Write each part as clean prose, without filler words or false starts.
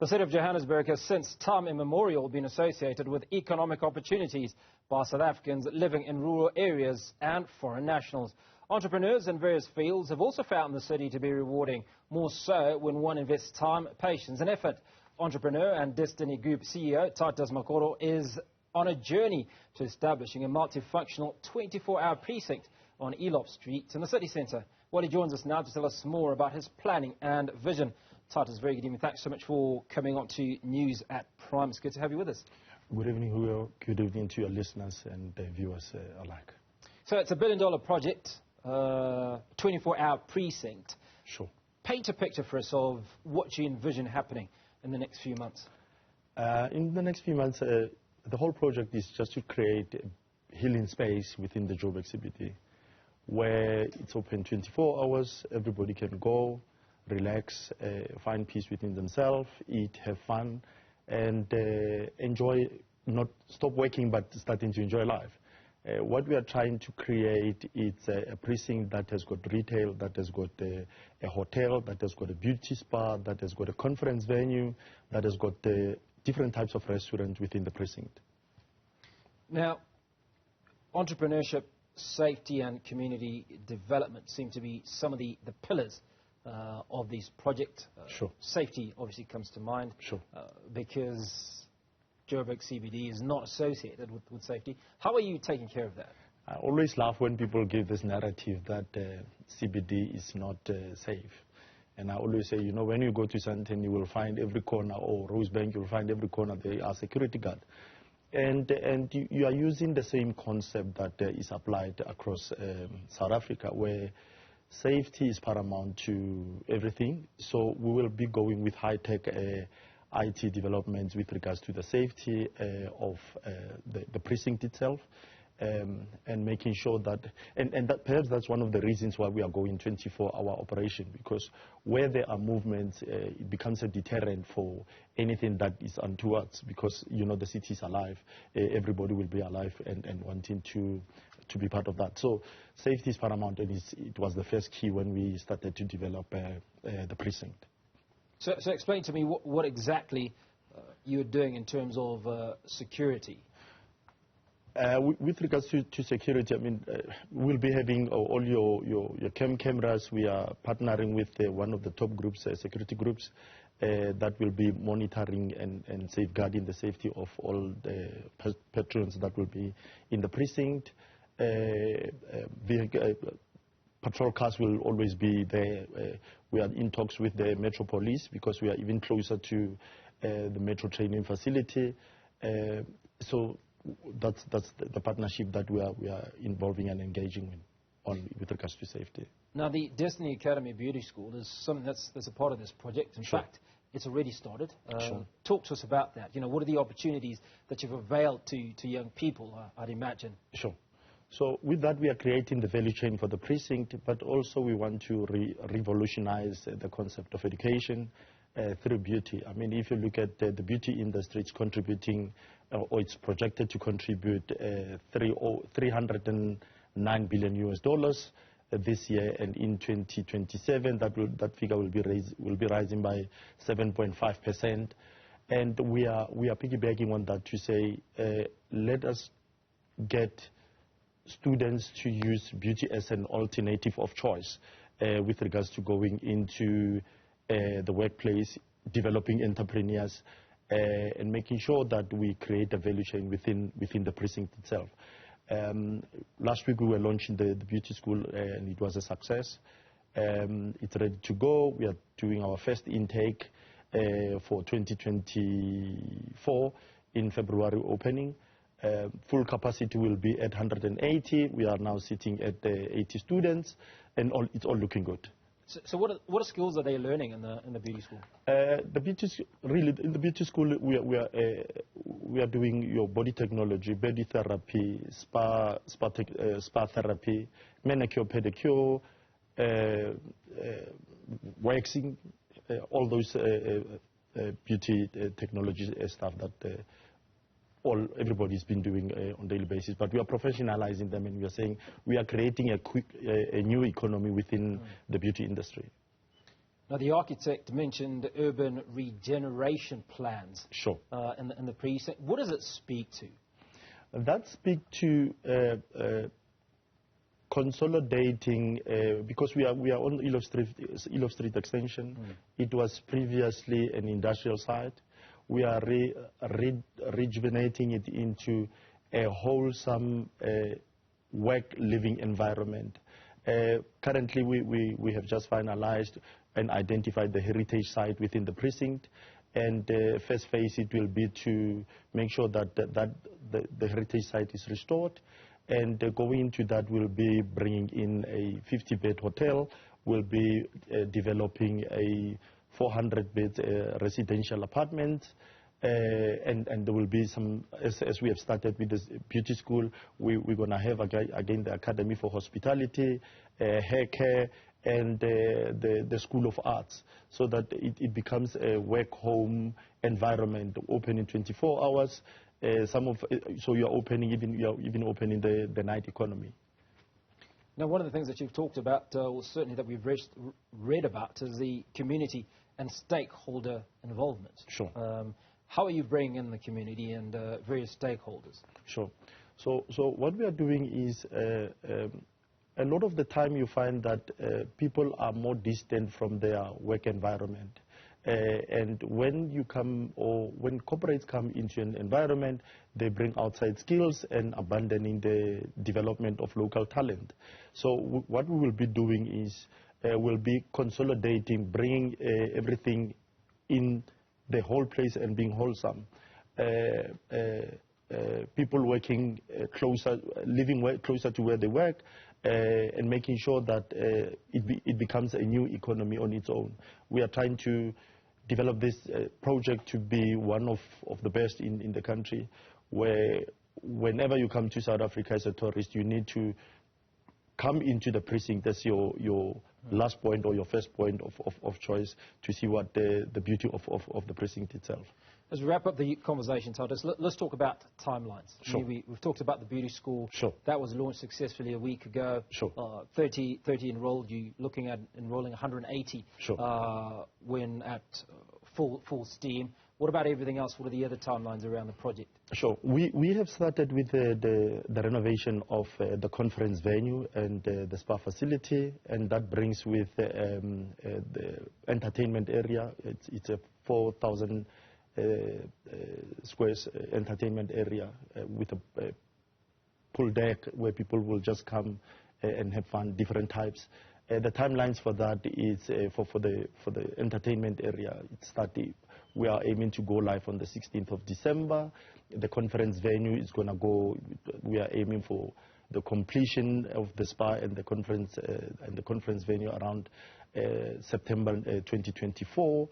The City of Johannesburg has since time immemorial been associated with economic opportunities by South Africans living in rural areas and foreign nationals. Entrepreneurs in various fields have also found the city to be rewarding, more so when one invests time, patience and effort. Entrepreneur and Destiny Group CEO Titus Makoro is on a journey to establishing a multifunctional 24-hour precinct on Eloff Street in the city centre. Well, he joins us now to tell us more about his planning and vision. Titus, very good evening. Thanks so much for coming on to News at Prime. It's good to have you with us. Good evening, Hugo. Good evening to your listeners and viewers alike. So it's a $1 billion project, 24-hour precinct. Sure. Paint a picture for us of what you envision happening in the next few months. In the next few months, the whole project is just to create a healing space within the Joburg CBD, where it's open 24 hours. Everybody can go, relax, find peace within themselves, eat, have fun, and enjoy, not stop working, but starting to enjoy life. What we are trying to create is a precinct that has got retail, that has got a hotel, that has got a beauty spa, that has got a conference venue, that has got different types of restaurants within the precinct. Now, entrepreneurship, safety and community development seem to be some of the pillars of this project. Sure. Safety obviously comes to mind. Sure. Because Joburg CBD is not associated with safety. How are you taking care of that? I always laugh when people give this narrative that CBD is not safe. And I always say, you know, when you go to Sandton, you will find every corner, or Rosebank, you will find every corner there are security guards. And you are using the same concept that is applied across South Africa, where safety is paramount to everything. So we will be going with high-tech IT developments with regards to the safety of the precinct itself, and making sure that, and that perhaps that's one of the reasons why we are going 24-hour operation, because where there are movements, it becomes a deterrent for anything that is untoward, because, you know, the city is alive. Everybody will be alive and wanting to be part of that. So safety is paramount, and it was the first key when we started to develop the precinct. So explain to me what exactly you're doing in terms of security. With regards to security, I mean, we'll be having all your cameras. We are partnering with one of the top groups, security groups, that will be monitoring and safeguarding the safety of all the patrons that will be in the precinct. Patrol cars will always be there. We are in talks with the Metro Police because we are even closer to the Metro training facility. So that's the partnership that we are involving and engaging with regards to safety. Now, the Destiny Academy Beauty School is something that's a part of this project. In fact, it's already started. Sure. Talk to us about that. You know, what are the opportunities that you've availed to young people, I'd imagine? Sure. So with that, we are creating the value chain for the precinct, but also we want to revolutionize the concept of education through beauty. I mean, if you look at the beauty industry, it's contributing, or it's projected to contribute $309 billion this year, and in 2027, that figure will be rising by 7.5%. And we are piggybacking on that to say, let us get students to use beauty as an alternative of choice with regards to going into the workplace, developing entrepreneurs, and making sure that we create a value chain within the precinct itself. Last week we were launching the beauty school, and it was a success. It's ready to go. We are doing our first intake for 2024 in February opening. Full capacity will be at 180. We are now sitting at 80 students, and it's all looking good. So what skills are they learning in the beauty school? In the beauty school we are doing your body technology, body therapy, spa therapy, manicure, pedicure, waxing, all those beauty technology stuff that everybody's been doing on a daily basis, but we are professionalizing them, and we are saying we are creating a new economy within the beauty industry. Now, the architect mentioned urban regeneration plans. Sure. In the precinct. What does it speak to? That speaks to consolidating, because we are on Eloff Street extension. It was previously an industrial site. We are rejuvenating it into a wholesome work-living environment. Currently, we have just finalized and identified the heritage site within the precinct. And the first phase, it will be to make sure that the heritage site is restored. And going into that, we'll be bringing in a 50-bed hotel. We'll be developing a 400-bed residential apartment. And there will be some, as we have started with this beauty school, we're going to have, again, the Academy for Hospitality, hair care, and the School of Arts, so that it becomes a work-home environment, open in 24 hours. So you're even opening the night economy. Now, one of the things that you've talked about, or certainly that we've read about, is the community and stakeholder involvement. Sure. How are you bringing in the community and various stakeholders? Sure. So what we are doing is, a lot of the time you find that people are more distant from their work environment. And when you come, or when corporates come into an environment, they bring outside skills and abandoning the development of local talent. So what we will be doing is, we'll be consolidating, bringing everything in the whole place and being wholesome. People working closer, living closer to where they work, and making sure that it becomes a new economy on its own. We are trying to develop this project to be one of the best in the country, where whenever you come to South Africa as a tourist, you need to come into the precinct as your last point or your first point of choice to see what the beauty of the precinct itself. As we wrap up the conversation, Titus, let's talk about timelines. Sure. We've talked about the beauty school. Sure. That was launched successfully a week ago. Sure. 30 enrolled. You're looking at enrolling 180 Sure. when at full steam. What about everything else? What are the other timelines around the project? Sure. We have started with the renovation of the conference venue and the spa facility, and that brings with the entertainment area. It's a 4,000 squares entertainment area with a pool deck where people will just come and have fun, different types. The timelines for that is for the entertainment area. We are aiming to go live on the 16th of December. The conference venue is going to go. We are aiming for the completion of the spa and the conference venue around September 2024.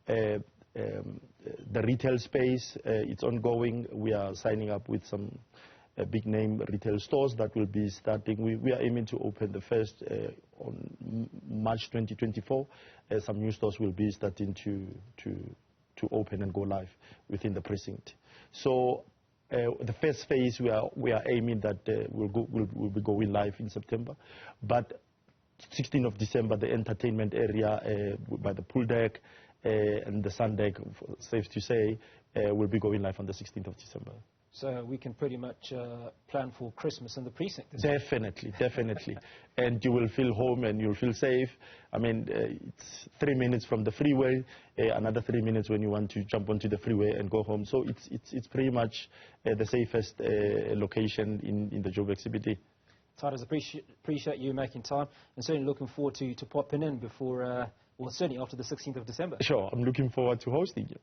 The retail space, it's ongoing. We are signing up with some big name retail stores that will be starting. We are aiming to open the first on March 2024. Some new stores will be starting to open and go live within the precinct. So the first phase we are aiming that will be going live in September, but 16th of December the entertainment area by the pool deck and the sun deck, safe to say, will be going live on the 16th of December. So we can pretty much plan for Christmas in the precinct. Definitely. And you will feel home and you'll feel safe. I mean, it's 3 minutes from the freeway, another 3 minutes when you want to jump onto the freeway and go home. So it's pretty much the safest location in the Joburg CBD. Titus, appreciate you making time, and certainly looking forward to popping in before, well, certainly after the 16th of December. Sure, I'm looking forward to hosting you.